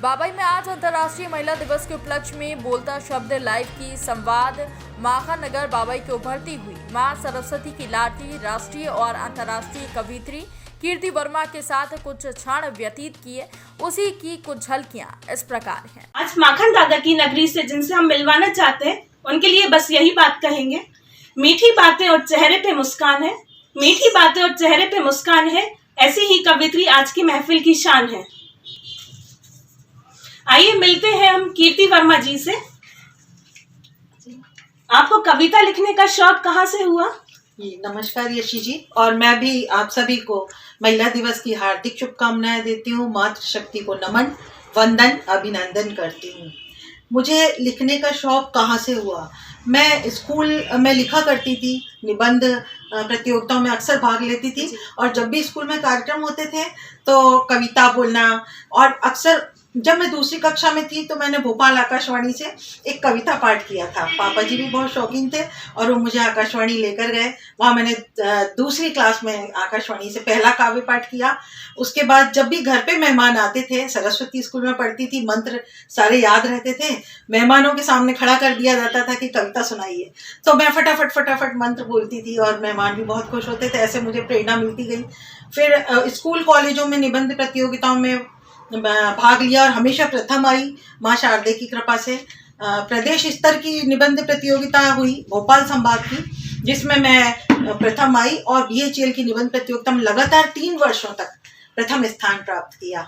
बाबई में आज अंतर्राष्ट्रीय महिला दिवस के उपलक्ष्य में बोलता शब्द लाइव की संवाद माखानगर बाबई की उभरती हुई मां सरस्वती की लाडली राष्ट्रीय और अंतर्राष्ट्रीय कवियत्री कीर्ति वर्मा के साथ कुछ क्षण व्यतीत किए। उसी की कुछ झलकियां इस प्रकार हैं। आज माखन दादा की नगरी से जिनसे हम मिलवाना चाहते हैं उनके लिए बस यही बात कहेंगे, मीठी बातें और चेहरे पे मुस्कान है, मीठी बातें और चेहरे पे मुस्कान है, ऐसी ही कवियत्री आज की महफिल की शान है। आइए मिलते हैं हम कीर्ति वर्मा जी से। आपको कविता लिखने का शौक कहाँ से हुआ? नमस्कार यशी जी, और मैं भी आप सभी को महिला दिवस की हार्दिक शुभकामनाएं देती हूँ। मातृशक्ति को नमन, वंदन, अभिनंदन करती हूँ। मुझे लिखने का शौक कहाँ से हुआ? मैं स्कूल में लिखा करती थी, निबंध प्रतियोगिताओं में अक्सर भाग लेती थी, और जब भी स्कूल में कार्यक्रम होते थे तो कविता बोलना, और अक्सर जब मैं दूसरी कक्षा में थी तो मैंने भोपाल आकाशवाणी से एक कविता पाठ किया था। पापा जी भी बहुत शौकीन थे और वो मुझे आकाशवाणी लेकर गए। वहाँ मैंने दूसरी क्लास में आकाशवाणी से पहला काव्य पाठ किया। उसके बाद जब भी घर पे मेहमान आते थे, सरस्वती स्कूल में पढ़ती थी, मंत्र सारे याद रहते थे, मेहमानों के सामने खड़ा कर दिया जाता था कि कविता सुनाइए, तो मैं फटाफट मंत्र बोलती थी और मेहमान भी बहुत खुश होते थे। ऐसे मुझे प्रेरणा मिलती गई। फिर स्कूल कॉलेजों में निबंध प्रतियोगिताओं में भाग लिया और हमेशा प्रथम आई माँ शारदे की कृपा से। प्रदेश स्तर की निबंध प्रतियोगिता हुई भोपाल संभाग की, जिसमें मैं प्रथम आई, और BHEL की निबंध प्रतियोगिता में लगातार 3 वर्षों तक प्रथम स्थान प्राप्त किया।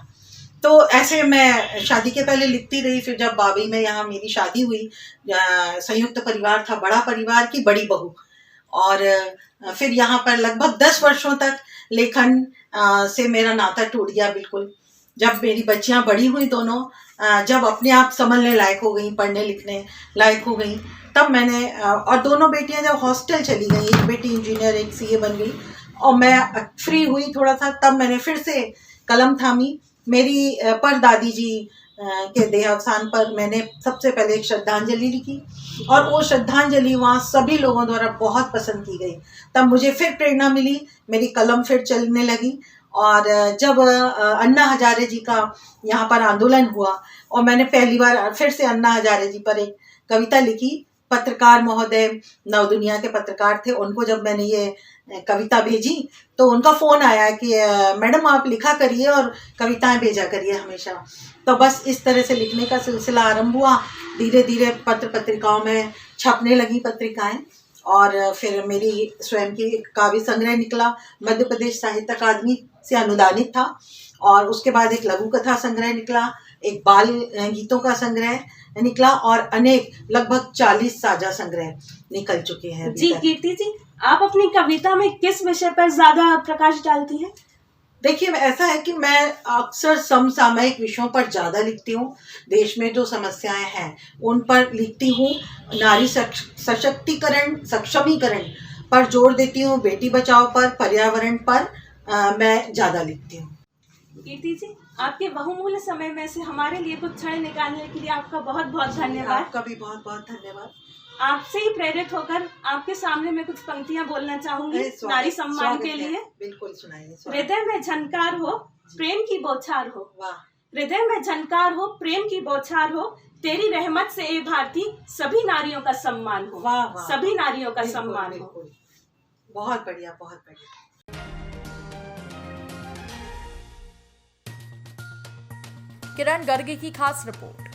तो ऐसे मैं शादी के पहले लिखती रही। फिर जब बाबई में यहाँ मेरी शादी हुई, संयुक्त परिवार था, बड़ा परिवार की बड़ी बहू, और फिर यहाँ पर लगभग 10 वर्षों तक लेखन से मेरा नाता टूट गया बिल्कुल। जब मेरी बच्चियां बड़ी हुई दोनों, जब अपने आप संभलने लायक हो गई, पढ़ने लिखने लायक हो गई, तब मैंने, और दोनों बेटियां जब हॉस्टल चली गई, एक बेटी इंजीनियर, एक CA बन गई, और मैं फ्री हुई थोड़ा सा, तब मैंने फिर से कलम थामी। मेरी परदादी जी के देहावसान पर मैंने सबसे पहले एक श्रद्धांजलि लिखी, और वो श्रद्धांजलि वहाँ सभी लोगों द्वारा बहुत पसंद की गई। तब मुझे फिर प्रेरणा मिली, मेरी कलम फिर चलने लगी। और जब अन्ना हजारे जी का यहाँ पर आंदोलन हुआ और मैंने पहली बार फिर से अन्ना हजारे जी पर एक कविता लिखी, पत्रकार महोदय, नव दुनिया के पत्रकार थे, उनको जब मैंने ये कविता भेजी तो उनका फ़ोन आया कि मैडम आप लिखा करिए और कविताएं भेजा करिए हमेशा। तो बस इस तरह से लिखने का सिलसिला आरंभ हुआ। धीरे धीरे पत्र पत्रिकाओं में छपने लगी पत्रिकाएं, और फिर मेरी स्वयं की काव्य संग्रह निकला, मध्य प्रदेश साहित्य अकादमी से अनुदानित था। और उसके बाद एक लघु कथा संग्रह निकला, एक बाल गीतों का संग्रह निकला, और अनेक लगभग 40 साझा संग्रह निकल चुके हैं। जी कीर्ति जी, आप अपनी कविता में किस विषय पर ज्यादा प्रकाश डालती हैं? देखिए, ऐसा है कि मैं अक्सर समसामयिक विषयों पर ज़्यादा लिखती हूँ। देश में जो समस्याएं हैं उन पर लिखती हूँ। नारी सशक्तिकरण, सक्षमीकरण पर जोर देती हूँ। बेटी बचाओ पर, पर्यावरण पर मैं ज़्यादा लिखती हूँ। कीर्ति जी, आपके बहुमूल्य समय में से हमारे लिए कुछ क्षण निकालने के लिए आपका बहुत बहुत धन्यवाद। आपका भी बहुत बहुत धन्यवाद। आपसे ही प्रेरित होकर आपके सामने मैं कुछ पंक्तियां बोलना चाहूंगी नारी सम्मान के लिए। बिल्कुल सुनाइए। हृदय में झनकार हो, प्रेम की बौछार हो। वाह। हृदय में झनकार हो, प्रेम की बौछार हो, तेरी रहमत से ए भारती सभी नारियों का सम्मान हो। वाह वाह। सभी नारियों का सम्मान हो। बहुत बढ़िया, बहुत बढ़िया। किरण गर्ग की खास रिपोर्ट।